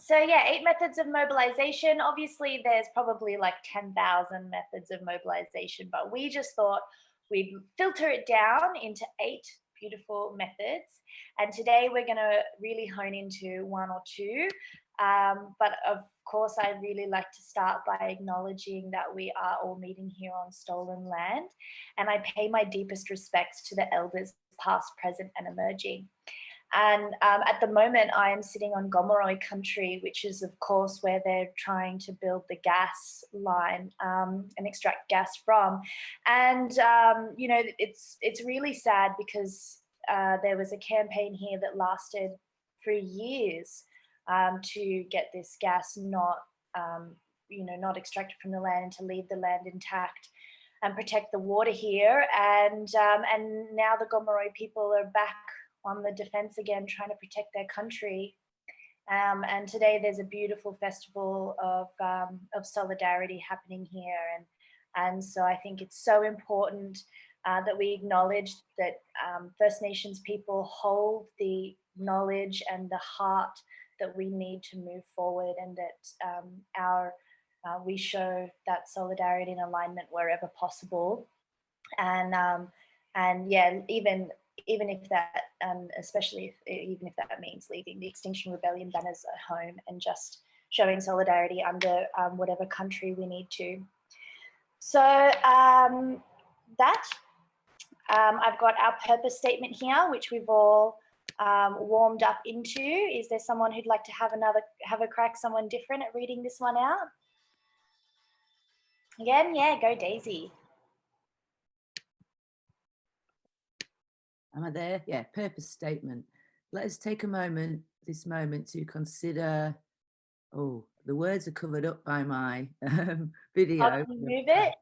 So yeah, 8 methods of mobilization. Obviously, there's probably like 10,000 methods of mobilization, but we just thought we'd filter it down into 8 beautiful methods. And today we're going to really hone into 1 or 2. But of course, I'd really like to start by acknowledging that we are all meeting here on stolen land. And I pay my deepest respects to the elders, past, present, and emerging. And at the moment, I am sitting on Gomeroi country, which is, of course, where they're trying to build the gas line and extract gas from. And, you know, it's really sad because there was a campaign here that lasted for years to get this gas not, you know, not extracted from the land and to leave the land intact and protect the water here. And now the Gomeroi people are back on the defense again, trying to protect their country. And today there's a beautiful festival of solidarity happening here. And so I think it's so important that we acknowledge that First Nations people hold the knowledge and the heart that we need to move forward, and that we show that solidarity and alignment wherever possible. And yeah, even if that, especially even if that means leaving the Extinction Rebellion banners at home and just showing solidarity under whatever country we need to. So I've got our purpose statement here, which we've all warmed up into. Is there someone who'd like to have a crack, someone different at reading this one out? Again, yeah, go Daisy. Am I there? Yeah, purpose statement. Let us take this moment to consider, the words are covered up by my video. Oh, can you move it?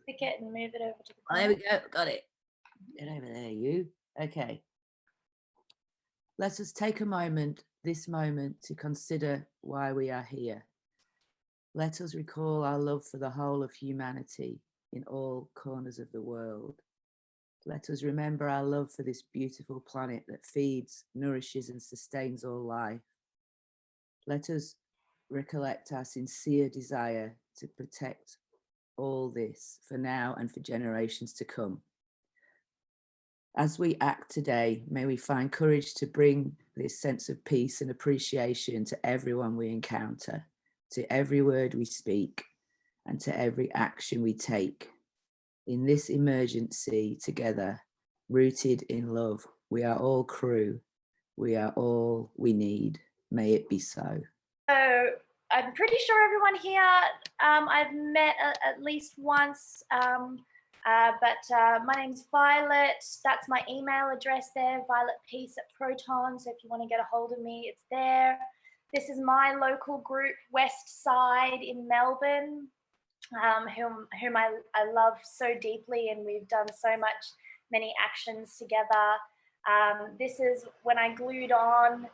Click it and move it over to the corner. There we go, got it. Get over there, you. Okay. Let us take this moment to consider why we are here. Let us recall our love for the whole of humanity in all corners of the world. Let us remember our love for this beautiful planet that feeds, nourishes, and sustains all life. Let us recollect our sincere desire to protect all this for now and for generations to come. As we act today, may we find courage to bring this sense of peace and appreciation to everyone we encounter, to every word we speak, and to every action we take. In this emergency together, rooted in love, we are all crew. We are all we need. May it be so. So I'm pretty sure everyone here I've met at least once, but my name's Violet. That's my email address there, violetpeace@proton. So if you want to get a hold of me, it's there. This is my local group, West Side in Melbourne. Whom I love so deeply, and we've done many actions together. This is when I glued on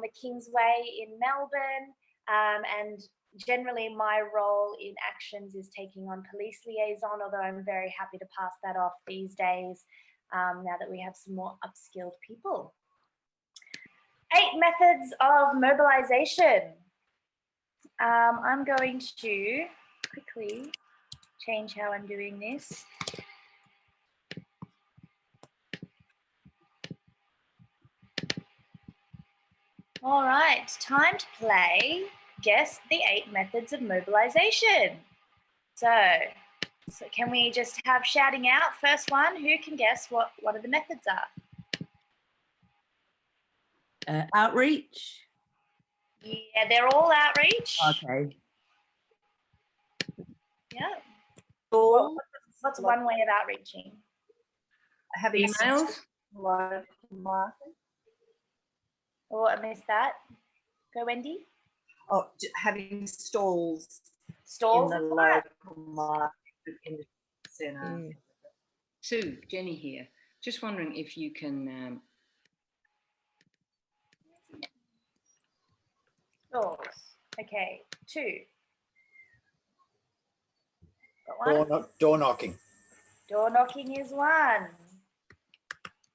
the Kingsway in Melbourne, and generally my role in actions is taking on police liaison, although I'm very happy to pass that off these days now that we have some more upskilled people. 8 methods of mobilization. I'm going to quickly change how I'm doing this. All right, time to play Guess the 8 Methods of Mobilization. So can we just have shouting out? First one, who can guess what one of the methods are? Outreach. Yeah, they're all outreach. Okay. Yeah. What's one way of outreaching? Having emails. Oh, I missed that. Go, Wendy. Oh, having stalls. Stalls in the local market in the centre. Sue, Jenny here. Just wondering if you can. Stalls. Okay. 2. Got 1. Door knocking. Door knocking is 1.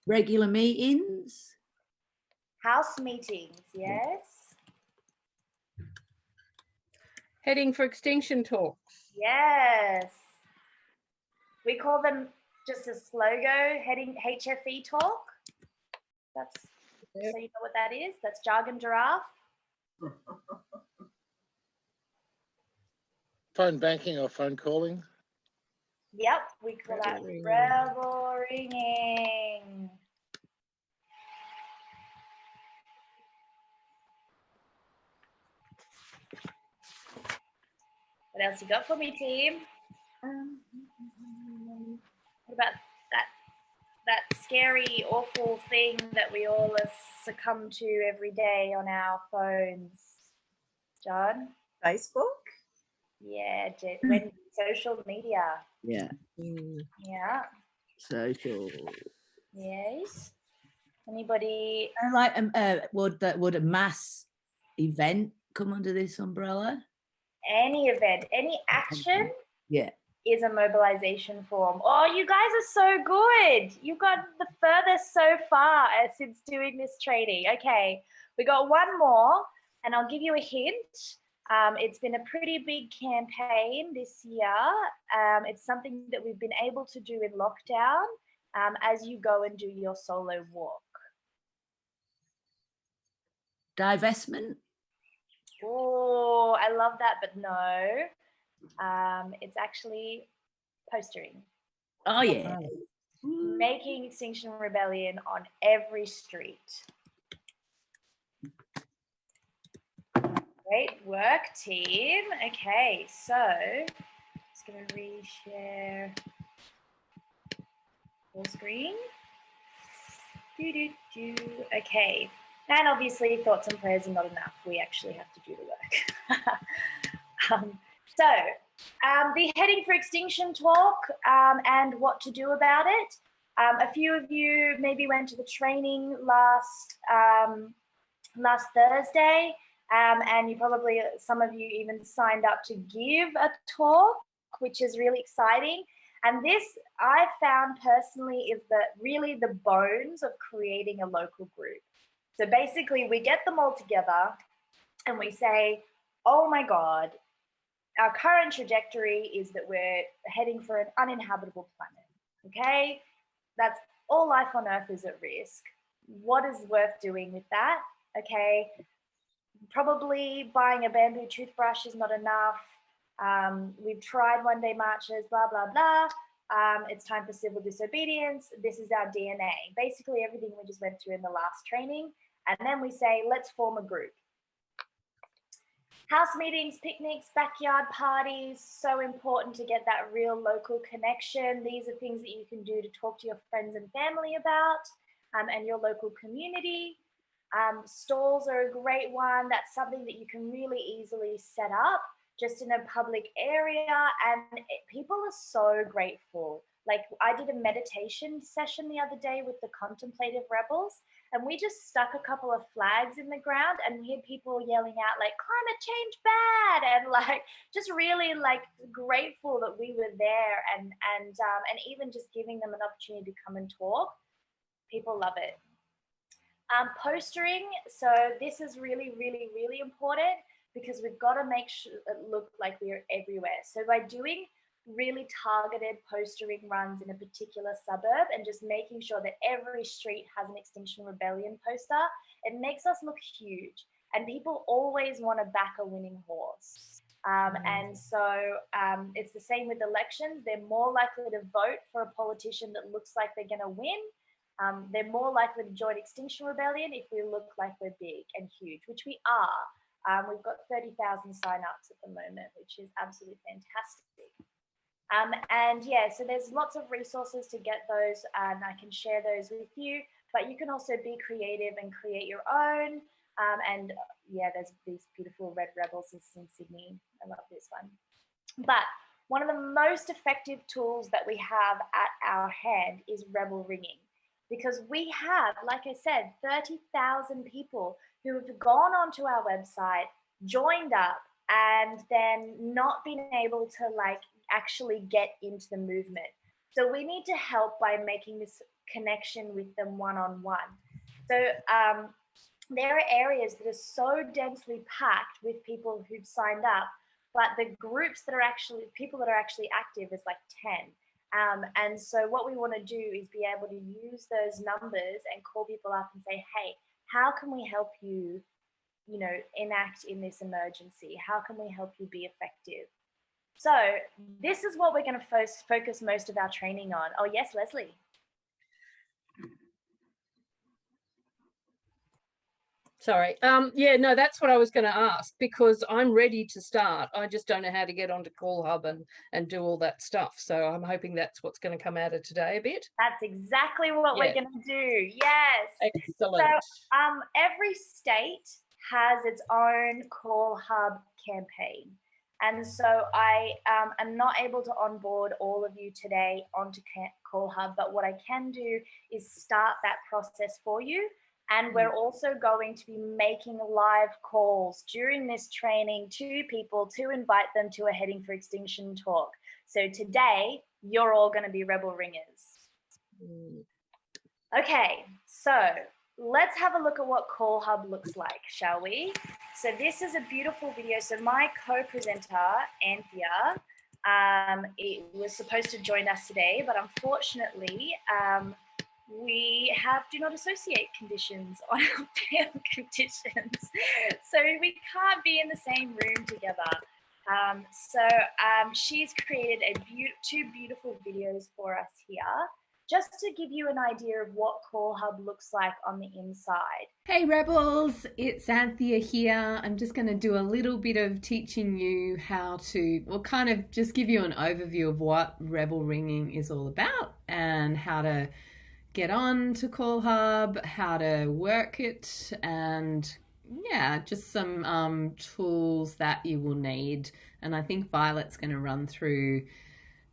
Regular meetings. House meetings, yes. Heading for Extinction talks. Yes. We call them just a slogo, heading HFE talk. That's so you know what that is. That's jargon giraffe. Phone banking or phone calling? Yep, we call that Rebel ringing. rebel ringing. What else you got for me, team? What about that scary, awful thing that we all succumb to every day on our phones? John? Facebook? Yeah, when social media. Yeah. Yeah. Social. Yes. Anybody? And like, would a mass event come under this umbrella? Any event, any action Yeah. is a mobilization form. Oh, you guys are so good. You got the furthest so far since doing this training. Okay, we got one more, and I'll give you a hint. It's been a pretty big campaign this year. It's something that we've been able to do in lockdown as you go and do your solo walk. Divestment? Oh, I love that, but no. It's actually postering. Oh, yeah. Making Extinction Rebellion on every street. Great work, team. Okay, so just going to reshare full screen. Okay, and obviously thoughts and prayers are not enough. We actually have to do the work. The Heading for Extinction talk and what to do about it. A few of you maybe went to the training last Thursday, and you probably, some of you even signed up to give a talk, which is really exciting. And this, I found personally, is really the bones of creating a local group. So basically, we get them all together and we say, oh my God, our current trajectory is that we're heading for an uninhabitable planet, okay? That's all life on Earth is at risk. What is worth doing with that, okay? Probably buying a bamboo toothbrush is not enough. We've tried one-day marches, blah, blah, blah. It's time for civil disobedience. This is our DNA. Basically everything we just went through in the last training. And then we say, let's form a group. House meetings, picnics, backyard parties, so important to get that real local connection. These are things that you can do to talk to your friends and family about and your local community. Stalls are a great one. That's something that you can really easily set up just in a public area, and people are so grateful. Like, I did a meditation session the other day with the Contemplative Rebels, and we just stuck a couple of flags in the ground, and we had people yelling out like "climate change bad," and like just really like grateful that we were there, and even just giving them an opportunity to come and talk. People love it. Postering, so this is really, really, really important because we've got to make sure it look like we are everywhere. So by doing really targeted postering runs in a particular suburb and just making sure that every street has an Extinction Rebellion poster, it makes us look huge. And people always want to back a winning horse. And so it's the same with elections. They're more likely to vote for a politician that looks like they're going to win. They're more likely to join Extinction Rebellion if we look like we're big and huge, which we are. We've got 30,000 signups at the moment, which is absolutely fantastic. And yeah, so there's lots of resources to get those, and I can share those with you, but you can also be creative and create your own. And yeah, there's these beautiful red rebels in Sydney. I love this one. But one of the most effective tools that we have at our hand is rebel ringing. Because we have, like I said, 30,000 people who have gone onto our website, joined up, and then not been able to like actually get into the movement. So we need to help by making this connection with them one-on-one. So there are areas that are so densely packed with people who've signed up. but the groups that are actually, people that are actually active is like 10. And so what we want to do is be able to use those numbers and call people up and say, hey, how can we help you, you know, enact in this emergency? How can we help you be effective? So this is what we're going to focus most of our training on. Oh, yes, Leslie. Sorry. Yeah, no, that's what I was going to ask, because I'm ready to start. I just don't know how to get onto Call Hub and do all that stuff. So I'm hoping that's what's going to come out of today a bit. That's exactly what we're going to do. Yes. Excellent. So every state has its own Call Hub campaign. And so I am not able to onboard all of you today onto Call Hub, but what I can do is start that process for you. And we're also going to be making live calls during this training to people to invite them to a Heading for Extinction talk. So today, you're all going to be Rebel Ringers. Okay, so let's have a look at what Call Hub looks like, shall we? So this is a beautiful video. So my co-presenter, Anthea, it was supposed to join us today, but unfortunately, we have do not associate conditions on our bail conditions. So we can't be in the same room together. She's created two beautiful videos for us here, just to give you an idea of what Call Hub looks like on the inside. Hey Rebels, it's Anthea here. I'm just going to do a little bit of teaching you how to, well, kind of just give you an overview of what Rebel Ringing is all about and how to get on to Call Hub, how to work it, and yeah, just some tools that you will need. And I think Violet's going to run through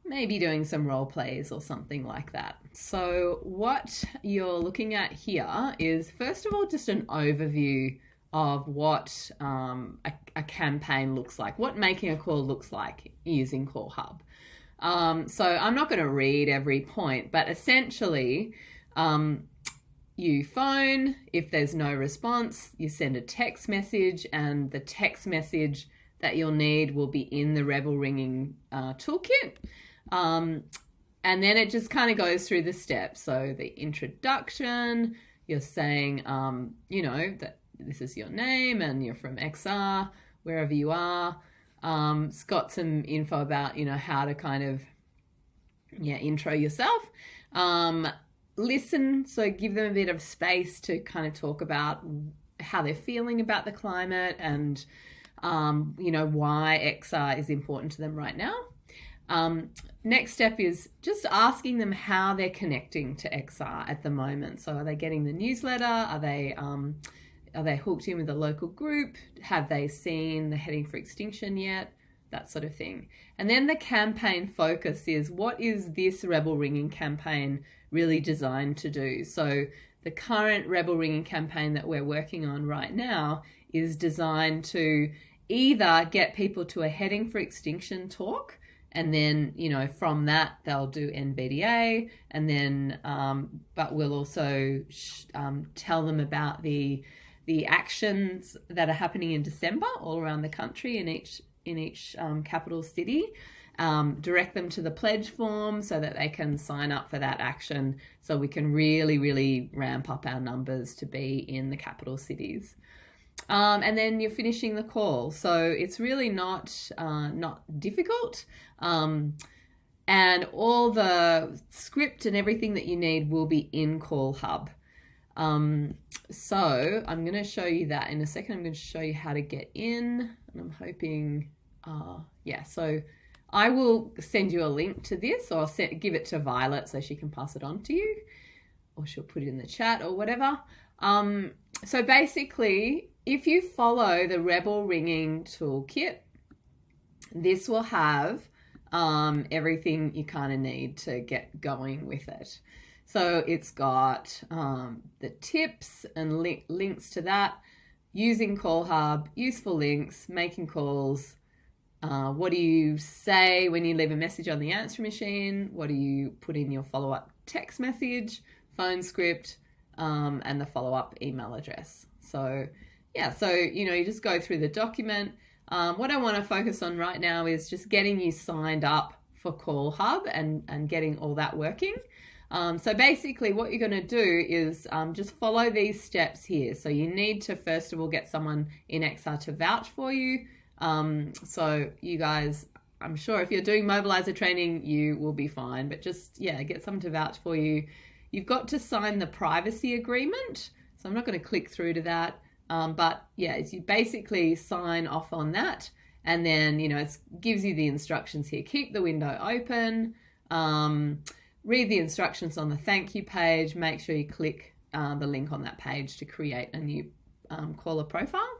maybe doing some role plays or something like that. So what you're looking at here is, first of all, just an overview of what a campaign looks like, what making a call looks like using Call Hub. So I'm not going to read every point, but essentially you phone. If there's no response, you send a text message, and the text message that you'll need will be in the Rebel Ringing toolkit. And then it just kind of goes through the steps. So the introduction, you're saying, you know, that this is your name and you're from XR, wherever you are. It's got some info about, you know, how to kind of, intro yourself. Listen, so give them a bit of space to kind of talk about how they're feeling about the climate and, you know, why XR is important to them right now. Next step is just asking them how they're connecting to XR at the moment. So are they getting the newsletter? Are they hooked in with a local group? Have they seen the Heading for Extinction yet? That sort of thing. And then the campaign focus is, what is this Rebel Ringing campaign really designed to do? So the current Rebel Ringing campaign that we're working on right now is designed to either get people to a Heading for Extinction talk, and then, you know, from that they'll do NVDA, and then but we'll also tell them about the actions that are happening in December all around the country in each capital city, direct them to the pledge form so that they can sign up for that action, so we can really ramp up our numbers to be in the capital cities. And then you're finishing the call. So it's really not difficult. And all the script and everything that you need will be in Call Hub. So I'm going to show you that in a second. I'm going to show you how to get in, and I'm hoping, so I will send you a link to this, or give it to Violet so she can pass it on to you, or she'll put it in the chat or whatever. So basically, if you follow the Rebel Ringing toolkit, this will have everything you kind of need to get going with it. So it's got the tips and links to that, using Call Hub, useful links, making calls. What do you say when you leave a message on the answer machine? What do you put in your follow-up text message, phone script, and the follow-up email address? So, yeah, so, you know, you just go through the document. what I want to focus on right now is just getting you signed up for Call Hub and getting all that working. So basically what you're going to do is just follow these steps here. So you need to first of all get someone in XR to vouch for you. So you guys, I'm sure if you're doing mobilizer training, you will be fine, but just, yeah, get someone to vouch for you. You've got to sign the privacy agreement. So I'm not going to click through to that. But yeah, you basically sign off on that. And then, you know, it gives you the instructions here. Keep the window open. Read the instructions on the thank you page. Make sure you click the link on that page to create a new caller profile.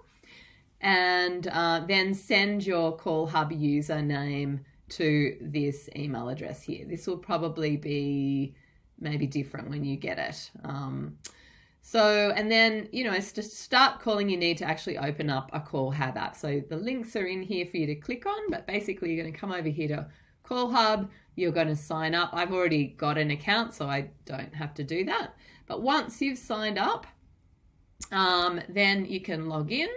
And then send your Call Hub username to this email address here. This will probably be maybe different when you get it. So, and then, you know, to start calling, you need to actually open up a Call Hub app. So the links are in here for you to click on, but basically you're going to come over here to Call Hub. You're going to sign up. I've already got an account, so I don't have to do that. But once you've signed up, then you can log in.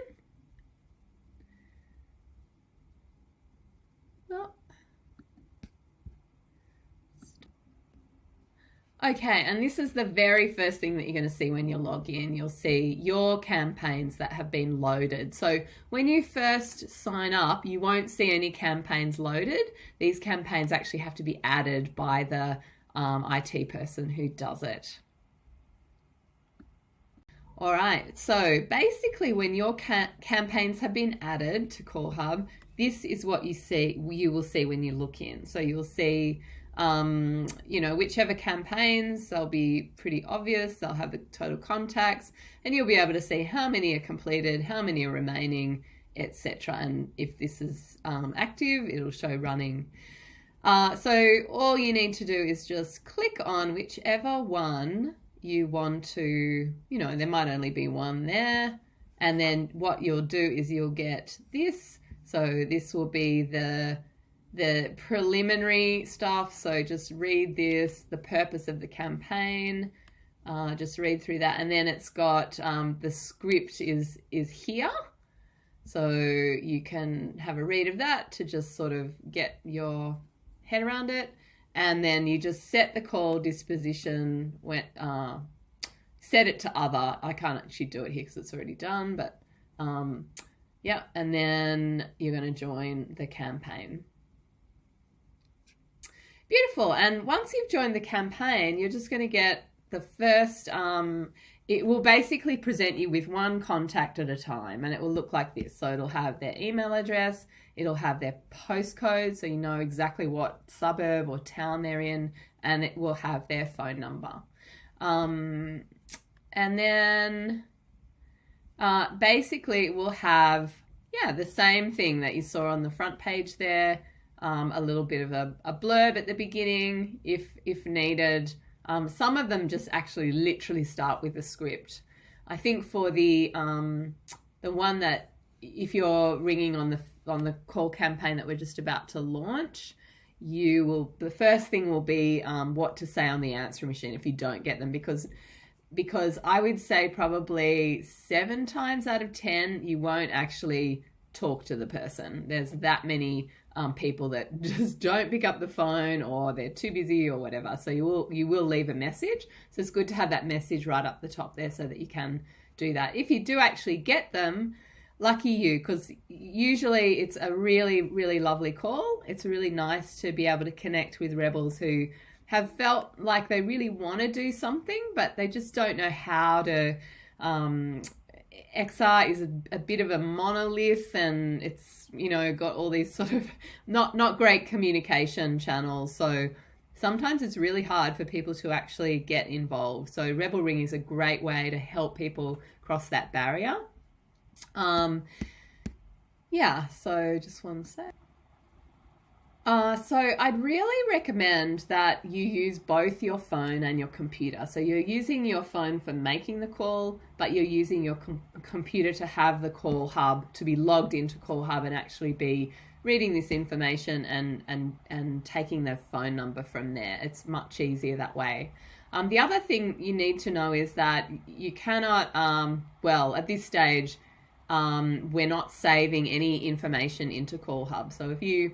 Okay, and this is the very first thing that you're going to see when you log in. You'll see your campaigns that have been loaded. So when you first sign up, you won't see any campaigns loaded. These campaigns actually have to be added by the IT person who does it. All right, so basically when your campaigns have been added to Call Hub, this is what you will see when you look in. So you'll see you know, whichever campaigns, they'll be pretty obvious. They'll have the total contacts, and you'll be able to see how many are completed, how many are remaining, etc. And if this is active, it'll show running. So all you need to do is just click on whichever one you want to, you know, there might only be one there. And then what you'll do is you'll get this. So this will be the preliminary stuff. So just read this, the purpose of the campaign, just read through that. And then it's got the script is here. So you can have a read of that to just sort of get your head around it. And then you just set the call disposition, set it to other. I can't actually do it here because it's already done, but yeah. And then you're going to join the campaign. Beautiful. And once you've joined the campaign, you're just going to get the first, it will basically present you with one contact at a time, and it will look like this. So it'll have their email address, it'll have their postcode, so you know exactly what suburb or town they're in, and it will have their phone number. And then basically it will have, yeah, the same thing that you saw on the front page there. A little bit of a blurb at the beginning if needed. Some of them just actually literally start with the script. I think for the one that if you're ringing on the call campaign that we're just about to launch, the first thing will be what to say on the answering machine if you don't get them, because I would say probably 7 times out of 10 you won't actually talk to the person. There's that many people that just don't pick up the phone, or they're too busy or whatever. So you will leave a message. So it's good to have that message right up the top there so that you can do that. If you do actually get them, lucky you, because usually it's a really, really lovely call. It's really nice to be able to connect with rebels who have felt like they really want to do something, but they just don't know how to. XR is a bit of a monolith, and it's, you know, got all these sort of not great communication channels. So sometimes it's really hard for people to actually get involved. So Rebel Ring is a great way to help people cross that barrier. Yeah, so just one sec. So I'd really recommend that you use both your phone and your computer. So you're using your phone for making the call, but you're using your computer to have the Call Hub, to be logged into Call Hub and actually be reading this information and taking the phone number from there. It's much easier that way. The other thing you need to know is that you cannot, well, at this stage, we're not saving any information into Call Hub. So if you,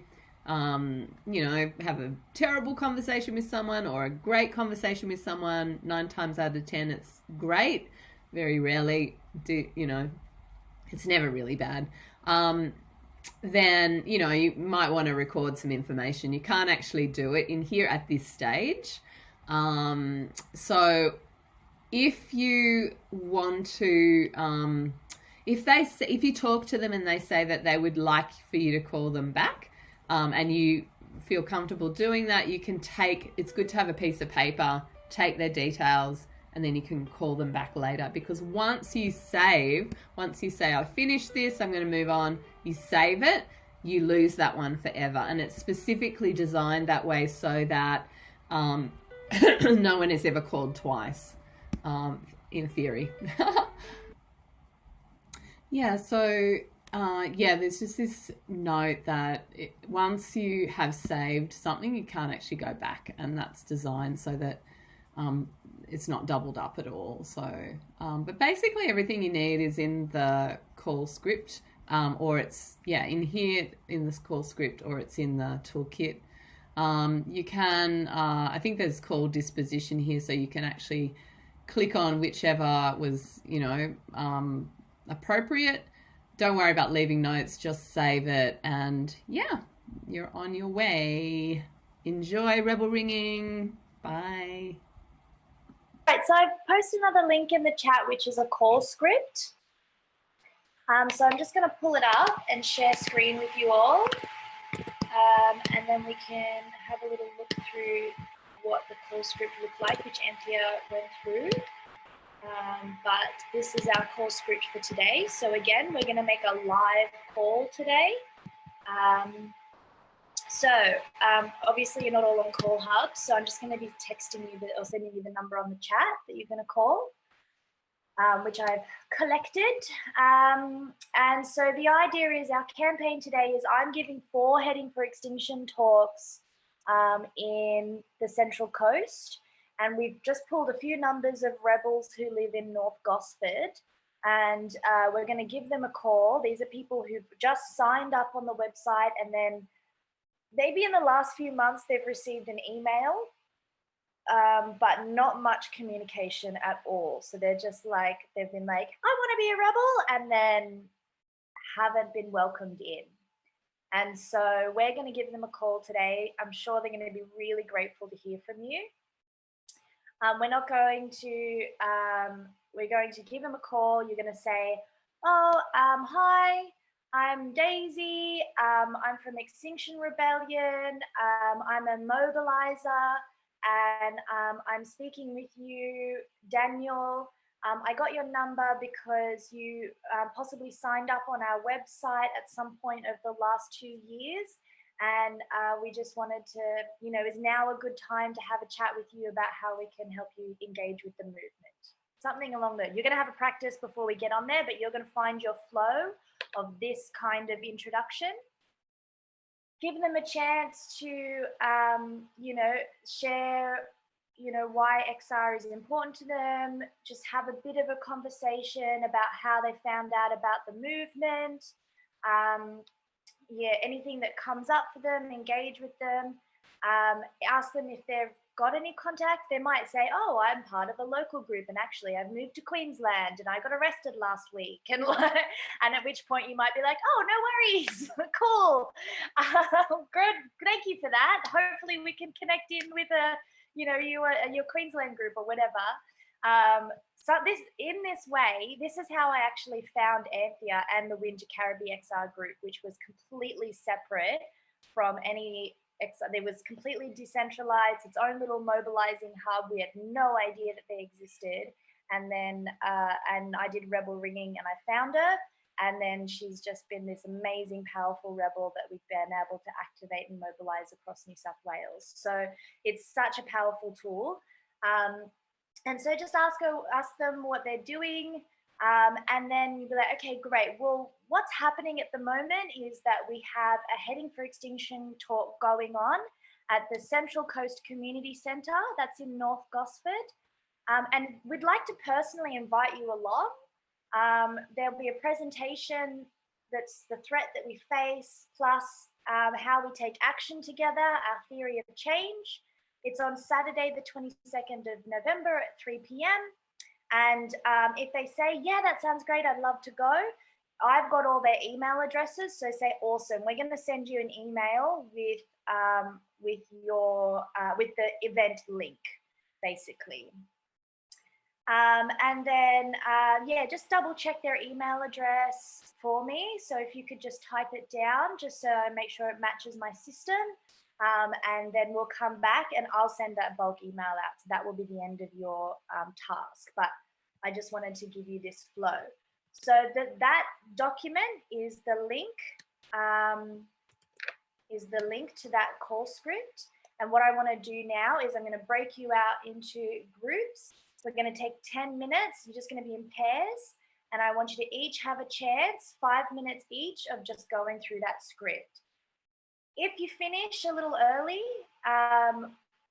you know, have a terrible conversation with someone or a great conversation with someone, 9 times out of 10, it's great. Very rarely it's never really bad. Then, you know, you might want to record some information. You can't actually do it in here at this stage. So if you want to, if you talk to them and they say that they would like for you to call them back, and you feel comfortable doing that, you can it's good to have a piece of paper, take their details, and then you can call them back later. Because once you say, I've finished this, I'm going to move on, you save it, you lose that one forever. And it's specifically designed that way so that no one is ever called twice, in theory. Yeah, so there's just this note that once you have saved something, you can't actually go back, and that's designed so that it's not doubled up at all. So, but basically everything you need is in the call script, or it's, in here in this call script, or it's in the toolkit. You can, I think there's call disposition here, so you can actually click on whichever was, appropriate. Don't worry about leaving notes, just save it, and you're on your way. Enjoy Rebel Ringing. Bye. Right, so I've posted another link in the chat, which is a call script. So I'm just going to pull it up and share screen with you all, and then we can have a little look through what the call script looked like, which Anthea went through. But this is our call script for today. So again, we're going to make a live call today. Obviously you're not all on Call Hub, so I'm just going to be texting you or sending you the number on the chat that you're going to call, which I've collected. And so the idea is, our campaign today is I'm giving 4 Heading for Extinction talks in the Central Coast. And we've just pulled a few numbers of rebels who live in North Gosford, and we're going to give them a call. These are people who've just signed up on the website, and then maybe in the last few months they've received an email, but not much communication at all. So they're just like, they've been like, I want to be a rebel, and then haven't been welcomed in. And so we're going to give them a call today. I'm sure they're going to be really grateful to hear from you. We're going to give them a call. You're going to say, hi, I'm Daisy. I'm from Extinction Rebellion. I'm a mobilizer, and I'm speaking with you, Daniel. I got your number because you possibly signed up on our website at some point over the last 2 years. And we just wanted to, is now a good time to have a chat with you about how we can help you engage with the movement. Something along those. You're going to have a practice before we get on there, but you're going to find your flow of this kind of introduction. Give them a chance to, share, why XR is important to them. Just have a bit of a conversation about how they found out about the movement. Anything that comes up for them, engage with them. Ask them if they've got any contact. They might say, oh, I'm part of a local group, and actually I've moved to Queensland and I got arrested last week. And at which point you might be like, oh, no worries, cool. Good, thank you for that. Hopefully we can connect in with your Queensland group or whatever. So in this way, this is how I actually found Anthea and the Winter Caribbean XR group, which was completely separate from any XR. It was completely decentralized, its own little mobilizing hub. We had no idea that they existed. And then and I did Rebel Ringing and I found her. And then she's just been this amazing, powerful rebel that we've been able to activate and mobilize across New South Wales. So it's such a powerful tool. And so just ask them what they're doing, and then you'll be like, okay, great. Well, what's happening at the moment is that we have a Heading for Extinction talk going on at the Central Coast Community Centre. That's in North Gosford. And we'd like to personally invite you along. There'll be a presentation that's the threat that we face, plus how we take action together, our theory of change. It's on Saturday, the 22nd of November at 3 p.m. And if they say, yeah, that sounds great, I'd love to go, I've got all their email addresses. So say, awesome, we're going to send you an email with the event link, basically. And then, yeah, just double check their email address for me. So if you could just type it down, just so I make sure it matches my system. And then we'll come back and I'll send that bulk email out. So that will be the end of your task. But I just wanted to give you this flow. So that document is the link, to that call script. And what I want to do now is I'm going to break you out into groups. We're going to take 10 minutes. You're just going to be in pairs. And I want you to each have a chance, 5 minutes each, of just going through that script. If you finish a little early,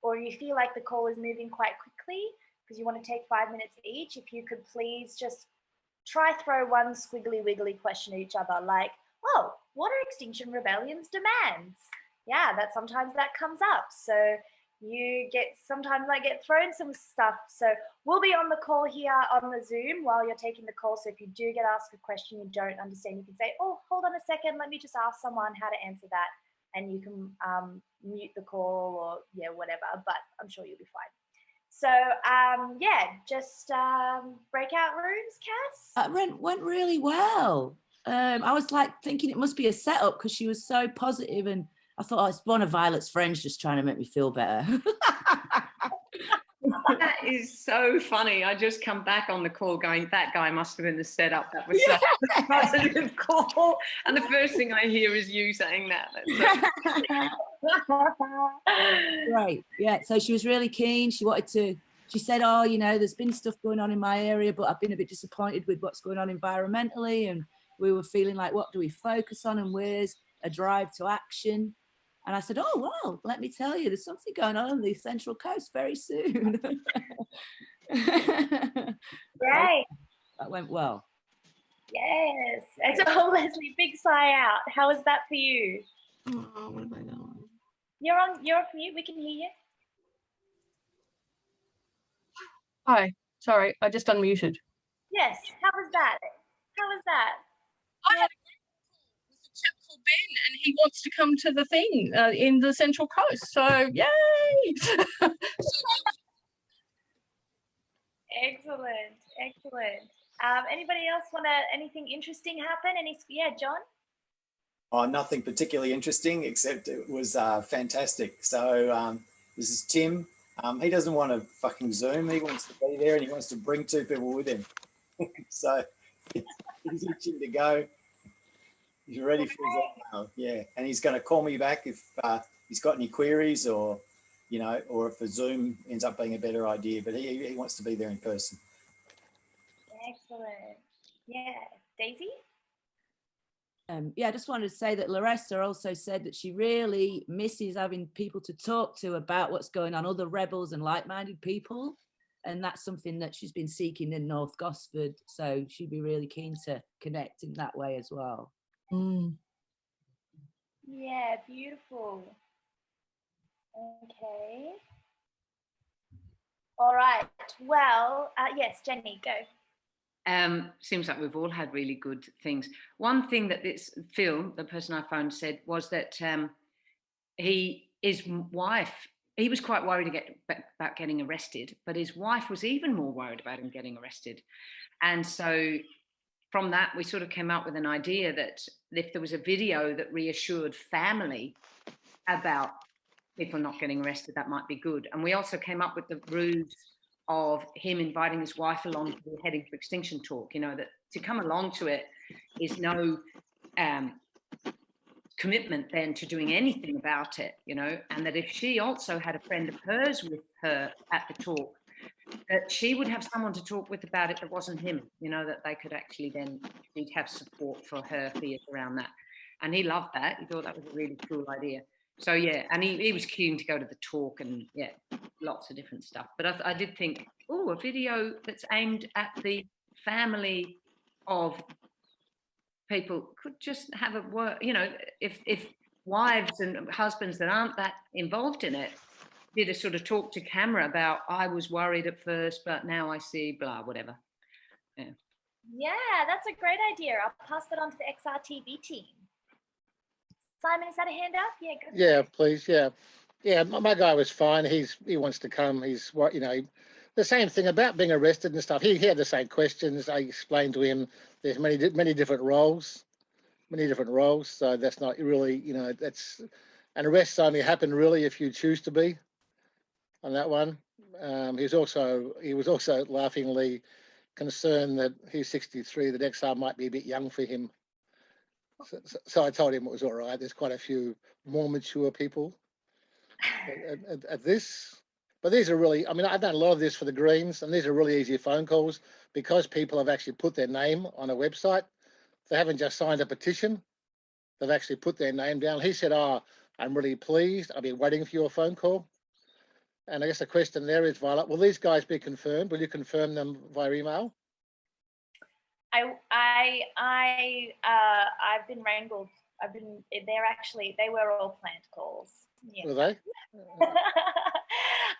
or you feel like the call is moving quite quickly because you want to take 5 minutes each, if you could please just try throw one squiggly wiggly question at each other, like, oh, what are Extinction Rebellion's demands? Yeah, sometimes that comes up. So sometimes I get thrown some stuff. So we'll be on the call here on the Zoom while you're taking the call. So if you do get asked a question you don't understand, you can say, oh, hold on a second, let me just ask someone how to answer that. And you can mute the call or, yeah, whatever, but I'm sure you'll be fine. So, yeah, just breakout rooms, Cass? It went really well. I was like thinking it must be a setup because she was so positive, and I thought, oh, it's one of Violet's friends just trying to make me feel better. That is so funny. I just come back on the call going, that guy must have been the setup. That was such a positive call. And the first thing I hear is you saying that. Right. Yeah. So she was really keen. She said, oh, there's been stuff going on in my area, but I've been a bit disappointed with what's going on environmentally. And we were feeling like, what do we focus on and where's a drive to action? And I said, oh, well, let me tell you, there's something going on the Central Coast very soon. Great. That went well. Yes. And so, Leslie, big sigh out. How was that for you? Oh, what have I done? You're off mute. We can hear you. Hi, sorry, I just unmuted. Yes. How was that? I had a great call with a chap called Ben, and he wants to come to the thing in the Central Coast. So, yay! Excellent. Anybody else want anything interesting happen? Yeah, John? Oh, nothing particularly interesting, except it was fantastic. So this is Tim. He doesn't want to fucking Zoom. He wants to be there and he wants to bring 2 people with him. So he's itching to go. He's ready for his email. Yeah, and he's going to call me back if he's got any queries or, or if a Zoom ends up being a better idea. But he wants to be there in person. Excellent. Yeah. Daisy? Yeah, I just wanted to say that Larissa also said that she really misses having people to talk to about what's going on, other rebels and like-minded people. And that's something that she's been seeking in North Gosford. So she'd be really keen to connect in that way as well. Mm. Yeah, beautiful. Okay. All right. Well, yes, Jenny, go. Seems like we've all had really good things. One thing that this Phil, the person I phoned, said was that his wife, he was quite worried about getting arrested, but his wife was even more worried about him getting arrested. And so from that, we sort of came up with an idea that if there was a video that reassured family about people not getting arrested, that might be good. And we also came up with the ruse of him inviting his wife along to the Heading for Extinction talk, that to come along to it is no commitment then to doing anything about it, and that if she also had a friend of hers with her at the talk, that she would have someone to talk with about it that wasn't him, that they could actually then, she'd have support for her fears around that. And he loved that. He thought that was a really cool idea. So, yeah, and he was keen to go to the talk and, yeah, lots of different stuff. But I did think, a video that's aimed at the family of people could just have a word, you know, if wives and husbands that aren't that involved in it did a sort of talk to camera about, I was worried at first, but now I see blah, whatever. Yeah, that's a great idea. I'll pass that on to the XRTV team. Simon, is that a hand up? Yeah, go for Yeah, it. please. Yeah. Yeah, my guy was fine. He wants to come. He's what, you know, the same thing about being arrested and stuff. He had the same questions. I explained to him there's many different roles, So that's not really, you know, that's an arrests only happen really if you choose to be on that one. He was also laughingly concerned that he's 63, that XR might be a bit young for him. So I told him it was all right. There's quite a few more mature people at this. But these are really, I mean, I've done a lot of this for the Greens, and these are really easy phone calls because people have actually put their name on a website. They haven't just signed a petition. They've actually put their name down. He said, oh, I'm really pleased. I've been waiting for your phone call. And I guess the question there is, Violet, will these guys be confirmed? Will you confirm them via email? I've been wrangled. They were all planned calls. Yeah. Were they?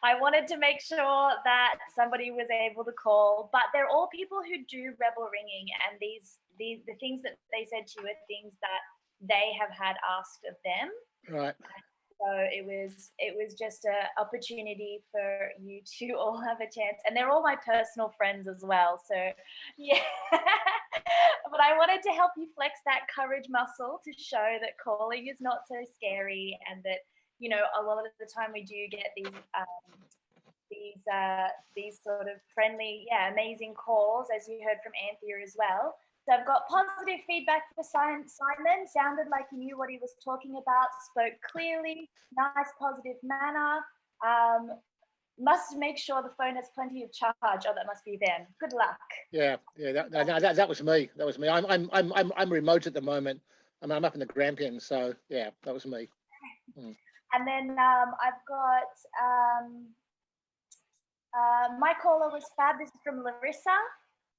I wanted to make sure that somebody was able to call, but they're all people who do rebel ringing, and the things that they said to you are things that they have had asked of them. Right. So it was just an opportunity for you to all have a chance, and they're all my personal friends as well. So yeah, but I wanted to help you flex that courage muscle to show that calling is not so scary, and that, you know, a lot of the time we do get these sort of friendly, amazing calls, as you heard from Anthea as well. So I've got positive feedback for Simon. Sounded like he knew what he was talking about, spoke clearly, nice positive manner. Must make sure the phone has plenty of charge. Oh, that must be them. Good luck. Yeah. That was me. That was me. I'm remote at the moment. I'm up in the Grampians, so yeah, that was me. And then I've got my caller was fab. This is from Larissa.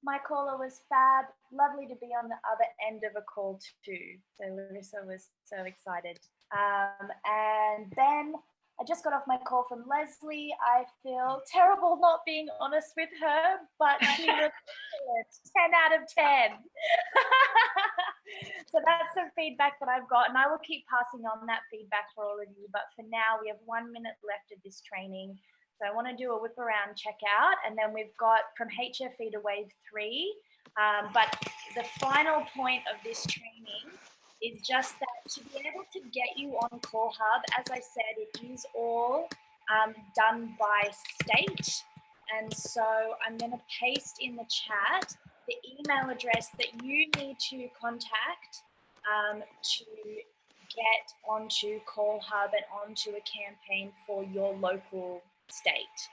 My caller was fab. Lovely to be on the other end of a call too. So Larissa was so excited. And then I just got off my call from Leslie. I feel terrible not being honest with her, but she was 10 out of 10. So that's some feedback that I've got, and I will keep passing on that feedback for all of you. But for now, we have 1 minute left of this training. So I want to do a whip around checkout, and then we've got from HFE to wave 3. But the final point of this training is just that to be able to get you on Call Hub, as I said, it is all done by state. And so I'm going to paste in the chat the email address that you need to contact to get onto Call Hub and onto a campaign for your local state.